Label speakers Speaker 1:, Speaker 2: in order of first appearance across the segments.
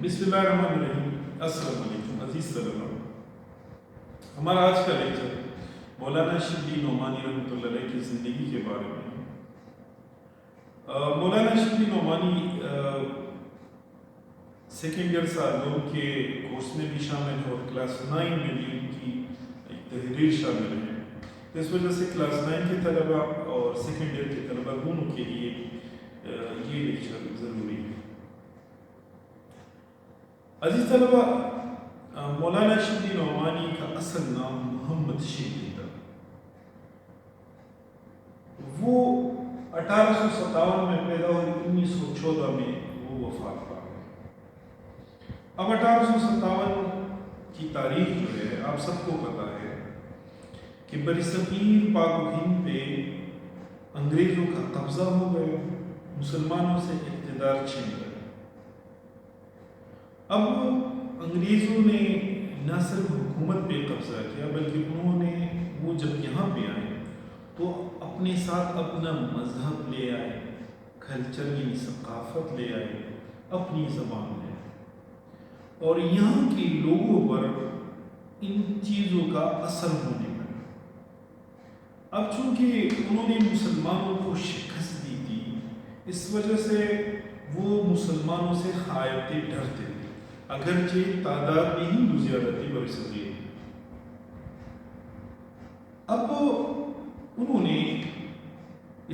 Speaker 1: بسم اللہ الرحمن الرحیم۔ السلام علیکم عزیز طلباء، ہمارا آج کا لیکچر مولانا شبلی نعمانی رحمۃ اللہ علیہ کی زندگی کے بارے میں ہے۔ مولانا شبلی نعمانی سیکنڈ ایئر سالوں کے کورس میں بھی شامل ہے اور کلاس 9 میں بھی ان کی ایک تحریر شامل ہے۔ اس وجہ سے کلاس 9 کے طلباء اور سیکنڈ ایئر کے طلباء دونوں کے لیے یہ لیکچر ضروری ہے۔ عزیز طلباء، مولانا شبلی نعمانی کا اصل نام محمد شبلی تھا۔ وہ 1857 میں پیدا ہوئے، 1914 میں وہ وفات پا گئے۔ اب 1857 کی تاریخ جو ہے آپ سب کو پتا ہے کہ برصغیر پاک و ہند پہ انگریزوں کا قبضہ ہو گیا، مسلمانوں سے اقتدار چھین گیا۔ اب انگریزوں نے نہ صرف حکومت پہ قبضہ کیا بلکہ انہوں نے وہ جب یہاں پہ آئے تو اپنے ساتھ اپنا مذہب لے آئے، کلچر یعنی ثقافت لے آئے، اپنی زبان لے آئے، اور یہاں کے لوگوں پر ان چیزوں کا اثر ہونے لگا۔ اب چونکہ انہوں نے مسلمانوں کو شکست دی تھی، اس وجہ سے وہ مسلمانوں سے خائف تھے، ڈرتے تھے، اگرچہ تعداد میں ہندو زیادہ تھی برصغیر۔ اب انہوں نے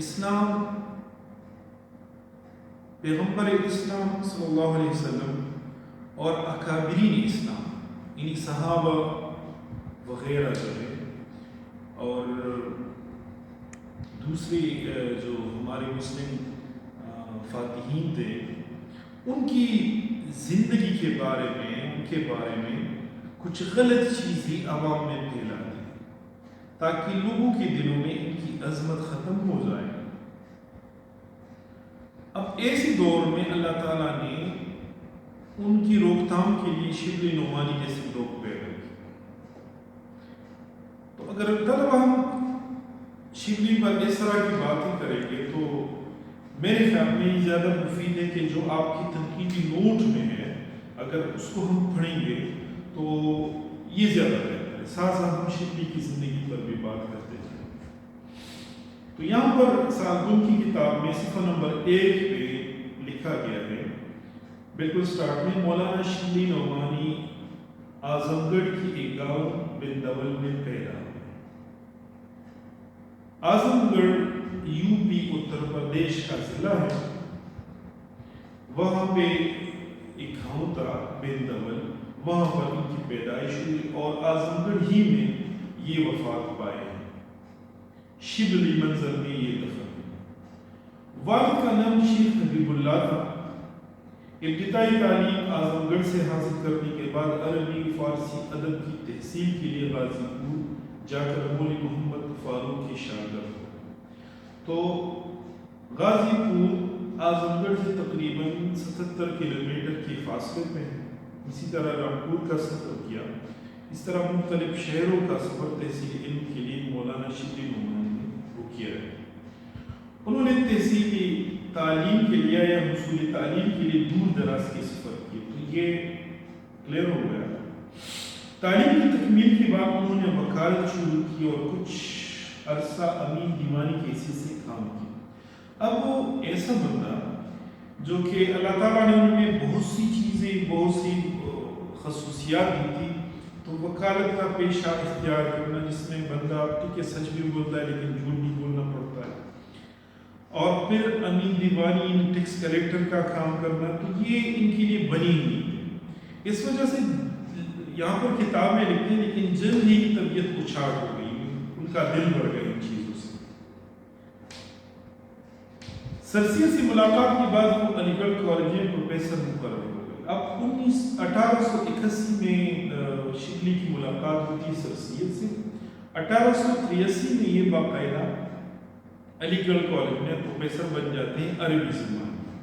Speaker 1: اسلام، پیغمبر اسلام صلی اللہ علیہ وسلم اور اکابرین اسلام یعنی صحابہ وغیرہ جو ہے اور دوسری جو ہمارے مسلم فاتحین تھے، ان کی زندگی کے بارے میں، ان کے بارے میں کچھ غلط چیزیں عوام میں پھیلا دی تاکہ لوگوں کے دلوں میں ان کی عظمت ختم ہو جائے۔ اب ایسے دور میں اللہ تعالیٰ نے ان کی روک تھام کے لیے شبلی نعمانی جیسے لوگ پیدا کیے۔ تو اگر طلبا ہم شبلی پر اس طرح کی باتیں کریں گے تو میرے خیال میں زیادہ مفید ہے کہ جو آپ کی تنقیدی نوٹ میں ہے اگر اس کو ہم پڑھیں گے تو یہ زیادہ بہتر ہے، ساتھ ساتھ ہم شبلی کی زندگی پر بھی بات کرتے ہیں۔ تو یہاں پر سالگن کی کتاب میں صفحہ نمبر 1 پہ لکھا گیا ہے، بالکل سٹارٹ میں، مولانا شبلی نعمانی اعظم گڑھ کی ایک گاؤں بندول میں پیدا ہوئے۔ اعظم گڑھ یو پی اتر پردیش کا ضلع ہے۔ وہاں پہ ایک گاؤں تھا بندول، وہاں پر ان کی پیدائش ہوئی اور اعظم گڑھ ہی میں یہ وفات پائے ہیں۔ شبلی منزل میں یہ دفن ہے۔ والد کا نام شیخ حبیب اللہ تھا۔ ابتدائی تعلیم اعظم گڑھ سے حاصل کرنے کے بعد عربی فارسی ادب کی تحصیل کے لیے غازی پور جا کر مولوی محمد فاروق کی شاگرد ہو۔ تو غازی پور اعظم گڑھ سے تقریباً 77 کلومیٹر کے فاصلے پہ ہے۔ اسی طرح رامپور کا سفر کیا۔ اس طرح مختلف شہروں کا سفر تحصیل علم کے لیے مولانا شبلی نعمانی نے وہ کیا ہے۔ انہوں نے تحصیلی تعلیم کے لیے یا حصول تعلیم کے لیے دور دراز کے سفر کیے، تو یہ کلیئر ہو گیا۔ تعلیم کی تکمیل کے بعد انہوں نے وکالت شروع کی اور کچھ عرصہ امین دیوانی کی حیثیت سے کام کیا۔ اب وہ ایسا بندہ جو کہ اللہ تعالیٰ نے ان میں بہت سی چیزیں، بہت سی خصوصیات دی تھی، تو وکالت کا پیشہ اختیار کرنا، جس میں بندہ ٹھیک ہے سچ بھی بولتا ہے لیکن جھوٹ بھی بولنا پڑتا ہے، اور پھر امین دیوانی ٹیکس کلیکٹر کا کام کرنا، تو یہ ان کے لیے بنی ہوئی ہے۔ اس وجہ سے یہاں پر کتاب میں لکھتے ہیں لیکن جلد ہی طبیعت اچاٹ ہو گئی، ان کا دل بڑھ گیا ان چیزوں سے۔ سرسید سے ملاقات کے بعد وہ علی گڑھ کالج میں پروفیسر مقرر ہو گئے۔ اب 1881 میں شبلی کی ملاقات ہوتی ہے سرسید سے۔ 1883 میں یہ باقاعدہ علی گڑھ کالج میں پروفیسر بن جاتے ہیں عربی زبان میں۔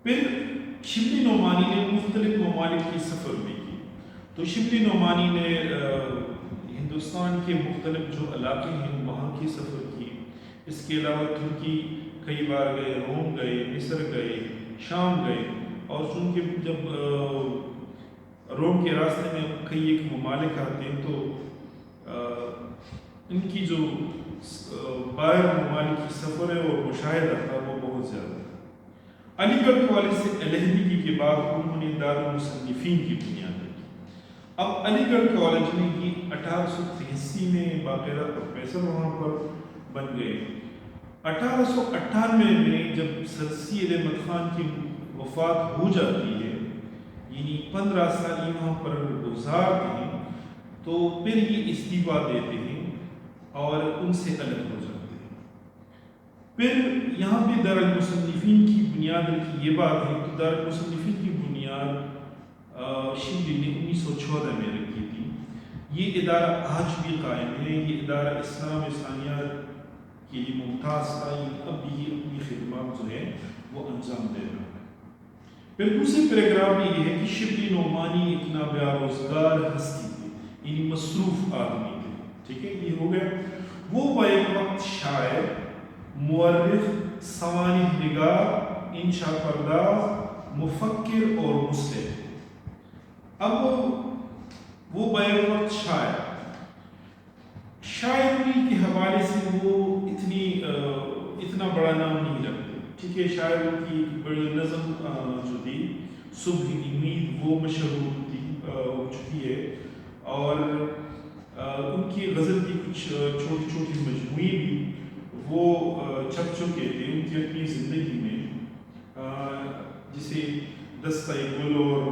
Speaker 1: پھر شبلی نعمانی نے مختلف ممالک کی سفر بھی کی۔ تو شبلی نعمانی نے ہندوستان کے مختلف جو علاقے ہیں وہاں کی سفر کی۔ اس کے علاوہ ترکی کئی بار گئے، روم گئے، مصر گئے، شام گئے، اور چونکہ جب روم کے راستے میں کئی ایک ممالک آتے ہیں تو ان کی جو باہر ممالک کی سفر ہے اور مشاہدہ تھا وہ بہت زیادہ تھا۔ علی گڑھ کالج سے علیحدگی کے بعد انہوں نے دارالمصنفین کی بنیاد رکھی۔ اب علی گڑھ کالج میں یہ 1883 میں باقاعدہ پروفیسر وہاں پر بن گئے۔ 1898 میں جب سر سید احمد خان کی وفات ہو جاتی ہے، یعنی 15 سال یہاں پر گزارتے ہیں، تو پھر یہ استعفیٰ دیتے ہیں اور ان سے الگ ہو جاتے ہیں۔ پھر یہاں پہ دارالمصنفین کی بنیاد رکھی، یہ بات ہے تو دارالمصنفین کی بنیاد شبلی نے 1914 میں رکھی تھی۔ یہ ادارہ آج بھی قائم ہے، یہ ادارہ اسلام ثانیات کے لیے ممتاز تھا، یہ اب بھی اپنی خدمات جو ہے وہ انجام دے رہا ہے۔ پھر دوسرے پیراگراف میں یہ ہے کہ شبلی نعمانی ایک نابیہ روزگار ہستی تھی، یعنی مصروف آدمی تھے، ٹھیک ہے، یہ ہو گیا۔ وہ بیک وقت شاعر، مورخ، سوانح نگار، انشا پرداز، مفکر اور مصلح۔ اب وہ بیک وقت شاعری کے حوالے سے وہ اتنا بڑا نام نہیں رکھتے، ٹھیک ہے۔ شاعروں کی بڑی نظم جو تھی صبح امید وہ مشہور ہو چکی ہے، اور ان کی غزل کی کچھ چھوٹی چھوٹی مجموعے بھی وہ چھپ چکے تھے ان کی اپنی زندگی میں، جسے دستہ گل اور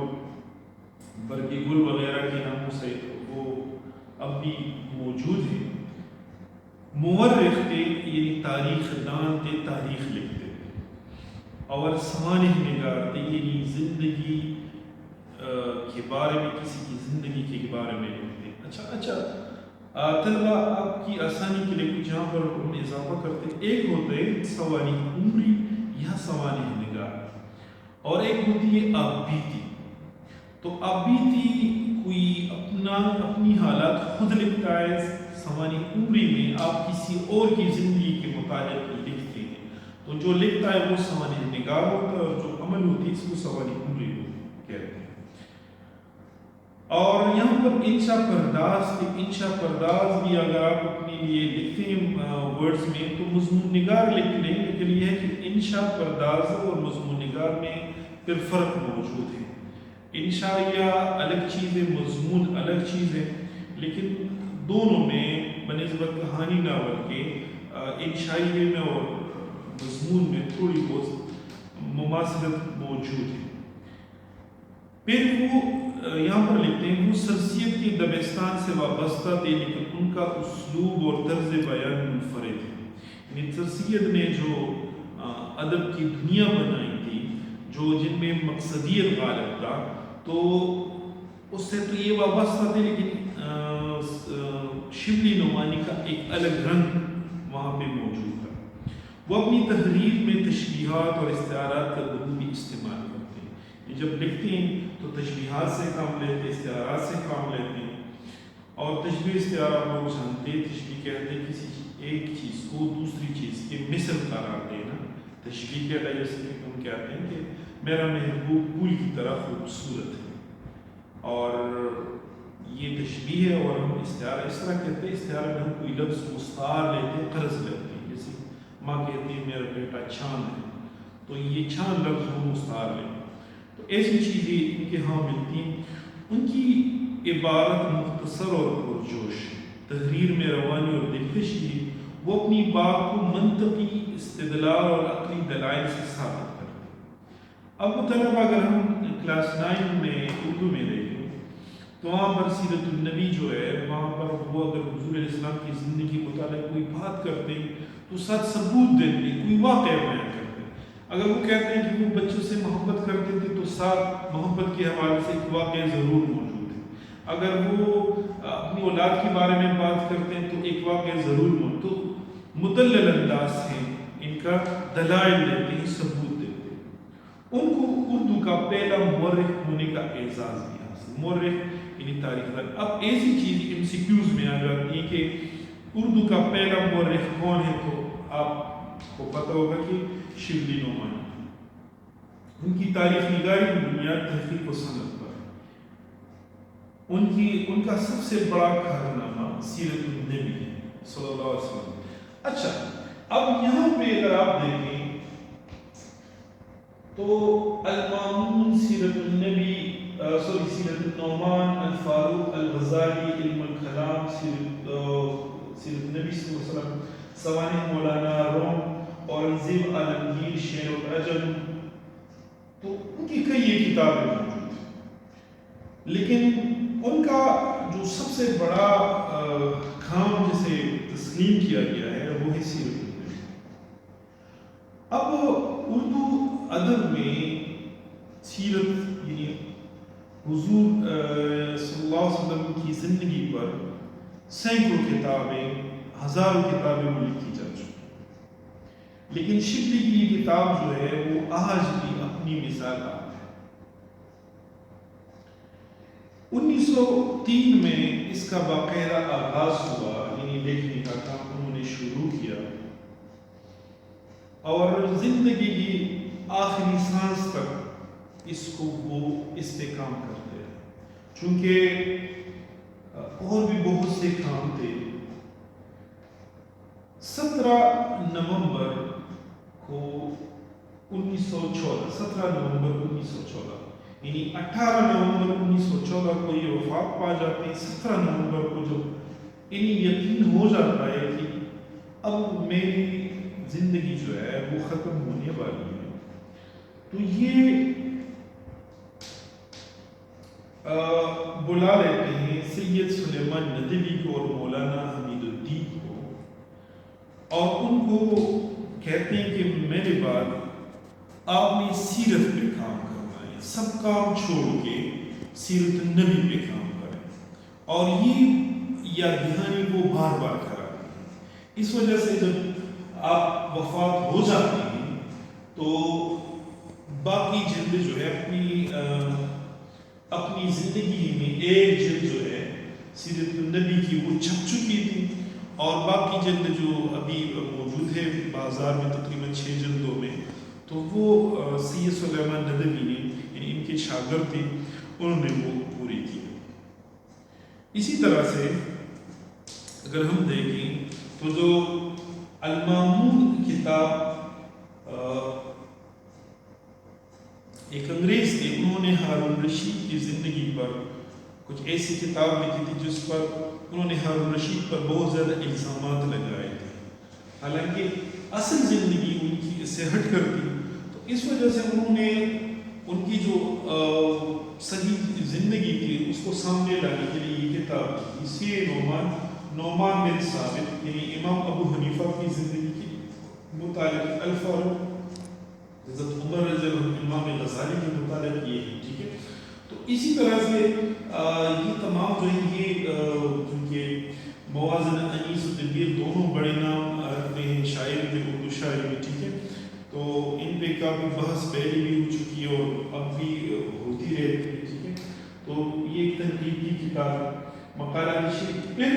Speaker 1: برگ گل وغیرہ کے ناموں سے وہ اب بھی موجود ہیں۔ مورخ تھے، یعنی تاریخ دان تھے، تاریخ لکھتے تھے، اور سوانح نگار تھے، یعنی زندگی کے بارے میں، کسی کی زندگی کے بارے میں لکھتے۔ اچھا طلبہ، آپ کی آسانی کے لیے کچھ یہاں پر ہم اضافہ کرتے ہیں۔ ایک ہوتے ہیں سوانح عمری یا سوانح نگار، اور ایک ہوتی ہے آبیتی۔ تو آبیتی کوئی اپنی حالات خود لکھتا ہے، سوانح عمری میں آپ کسی اور کی زندگی کے متعلق لکھتے ہیں، تو جو لکھتا ہے وہ سوانح نگار ہوتا ہے، اور جو عمل ہوتی ہے اس کو سوانح عمری کہتے ہیں۔ اور یہاں پر انشا پرداز تھے۔ انشا پرداز بھی اگر آپ اپنے لیے لکھتے ہیں ورڈز میں تو مضمون نگار لکھ لیں، لیکن یہ ہے کہ انشا پرداز اور مضمون نگار میں پھر فرق موجود ہے۔ انشائیہ الگ چیز ہے، مضمون الگ چیز ہے، لیکن دونوں میں بنسبت کہانی ناول کے انشائیے میں اور مضمون میں تھوڑی بہت مماثلت موجود ہے۔ پھر وہ یہاں پر لکھتے ہیں وہ سرسید کے دبستان سے وابستہ تھے، لیکن ان کا اسلوب اور طرز بیان منفرد ہے۔ یعنی سرسید نے جو ادب کی دنیا بنائی تھی، جن میں مقصدیت غالب تھا، تو اس سے تو یہ وابستہ تھے، لیکن شبلی نعمانی کا ایک الگ رنگ وہاں پہ موجود تھا۔ وہ اپنی تحریر میں تشبیہات اور استعارات کا درونی استعمال کرتے ہیں۔ جب لکھتے ہیں تو تشبیہات سے کام لیتے ہیں، استعارات سے کام لیتے ہیں، اور تشبیہ استعارہ لوگ جانتے ہیں۔ تشبیہ کہتے ہیں کسی ایک چیز کو دوسری چیز کے مثل قرار دینا۔ تشبیہ کہتا ہے جیسے کہ ہم کہتے ہیں کہ میرا محبوب پھول کی طرح خوبصورت ہے، اور یہ تشبیہ ہے۔ اور ہم استعارہ اس طرح کہتے ہیں، استعارہ میں ہم کوئی لفظ مستعار لیتے ہیں، قرض لیتے ہیں، جیسے ماں کہتی ہے میرا بیٹا چاند ہے، تو یہ چاند لفظ ہم مستعار لیتے ہیں۔ تو ایسی چیزیں ان کے ہاں ملتی ہیں۔ ان کی عبارت مختصر اور پرجوش، تحریر میں روانی اور دلکش کی، وہ اپنی بات کو منطقی استدلال اور عقلی دلائل سے ثابت کرتے ہیں۔ اب طلبہ اگر ہم کلاس 9 میں اردو میں دیکھیں تو وہاں پر سیرت النبی جو ہے، وہاں پر وہ اگر حضور علیہ السلام کی زندگی متعلق کوئی بات کرتے ہیں تو ساتھ ثبوت دیتے ہیں، کوئی واقعہ بیان کرتے ہیں۔ اگر وہ کہتے ہیں کہ وہ بچوں سے محبت کرتے تھے تو ساتھ محبت کے حوالے سے ایک واقعہ ضرور موجود ہے۔ اگر وہ اپنی اولاد کے بارے میں بات کرتے ہیں تو ایک واقعہ ضرور موجود۔ تو مدلل انداز سے ان کا دلائل دیتے ہیں، ثبوت دیتے ہیں۔ ان کو اردو کا پہلا مورخ ہونے کا اعزاز بھی حاصل، مورخ یعنی تاریخ دان۔ اب ایسی چیز MCQs میں آ جاتی ہے کہ اردو کا پہلا مورخ کون ہے، تو آپ کو پتہ ہوگا کہ شبلی نعمانی۔ ان کی تاریخ نگاری کی بنیاد تحقیق و صنعت پر، ان کا سب سے بڑا کارنامہ سیرت النبی ہے صلی اللہ علیہ وسلم۔ اچھا، اب یہاں پہ اگر آپ دیکھیں تو المامون سیرت النبی، سیرت النعمان الفاروق الغزالی علم الکلام، سیرت نبی صلی اللہ علیہ وسلم، سوانح مولانا روم، اورنگزیب عالمگیر شعر العجم، تو ان کی کئی کتابیں موجود ہیں، لیکن ان کا جو سب سے بڑا کام جسے تسلیم کیا گیا ہے وہ ہے سیرت النبی۔ اب اردو ادب میں سیرت یعنی حضور صلی اللہ علیہ وسلم کی زندگی پر سینکڑوں کتابیں، ہزاروں کتابیں وہ لکھی جا چکی، لیکن شبلی کی یہ کتاب جو ہے وہ آج بھی اپنی مثال آپ ہے۔ 1903 میں اس کا باقاعدہ آغاز ہوا، یعنی لکھنے کا کام انہوں نے شروع کیا، اور زندگی کی آخری سانس تک اس پہ کام کرتے رہے، چونکہ اور بھی بہت سے کام تھے۔ 17 نومبر 1914 یعنی 18 نومبر 1914 کو یہ وفات پا جاتے ہیں۔ 17 نومبر کو جب انہیں یقین ہو جاتا ہے کہ اب میری زندگی جو ہے وہ ختم ہونے والی ہے، تو یہ بلا لیتے ہیں سید سلیمان ندوی کو اور مولانا حمید الدین کو، اور ان کو کہتے ہیں کہ میرے بعد آپ نے سیرت پہ کام کرنا ہے، سب کام چھوڑ کے سیرت النبی پہ کام کریں، اور یہ یاد دہانی وہ بار بار کرا دیں۔ اس وجہ سے جب آپ وفات ہو جاتے ہیں تو باقی جلد جو ہے اپنی زندگی میں ایک جلد جو ہے سیرت النبی کی وہ چھپ چکی تھی، اور باقی جلد جو ابھی موجود ہے بازار میں تقریباً 6 جلدوں میں، تو وہ سید سلیمان ندوی نے، یعنی ان کے شاگرد تھے، انہوں نے وہ پوری کی۔ اسی طرح سے اگر ہم دیکھیں تو جو المامون کتاب، ایک انگریز تھے، انہوں نے ہارون رشید کی زندگی پر کچھ ایسی کتاب لکھی تھی جس پر انہوں نے ہارون رشید پر بہت زیادہ الزامات لگائے تھے، حالانکہ اصل زندگی ان کی اس سے ہٹ کر تھی۔ تو اس وجہ سے انہوں نے ان کی جو صحیح زندگی تھی اس کو سامنے لانے کے لیے یہ کتاب لکھی۔ اس سے نعمان بن ثابت یعنی امام ابو حنیفہ کی زندگی کی متعلق، الفاروق حضرت عمر رضی اللہ عنہ، امام غزالی کے متعلق یہ ہے، ٹھیک ہے۔ تو اسی طرح سے یہ تمام جو ہیں یہ کیونکہ موازن انیس و تنویر دونوں بڑے نام رکھتے ہیں شاعری میں، اردو شاعری میں، ٹھیک ہے، تو ان پہ کافی بحث پہلے بھی ہو چکی ہے اور اب بھی ہوتی رہتی ہے، ٹھیک ہے۔ تو یہ ایک تنقید کی کتاب مقالات شریف۔ پھر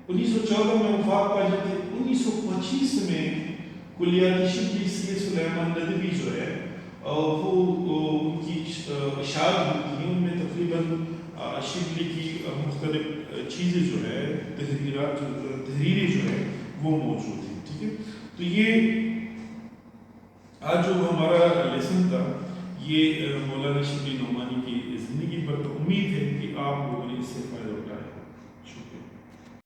Speaker 1: 1914 میں وفات پا جاتے ہیں۔ 1925 میں کلیات شبلی سید سلیمان ندوی جو ہے وہ ان کی اشاعت ہوتی ہیں، ان میں تقریباً شبلی کی مختلف چیزیں جو ہے تحریریں جو ہے وہ موجود ہیں، ٹھیک ہے۔ تو یہ آج جو ہمارا لیسن تھا یہ مولانا شبلی نعمانی کی زندگی پر، تو امید ہے کہ آپ لوگوں نے اس سے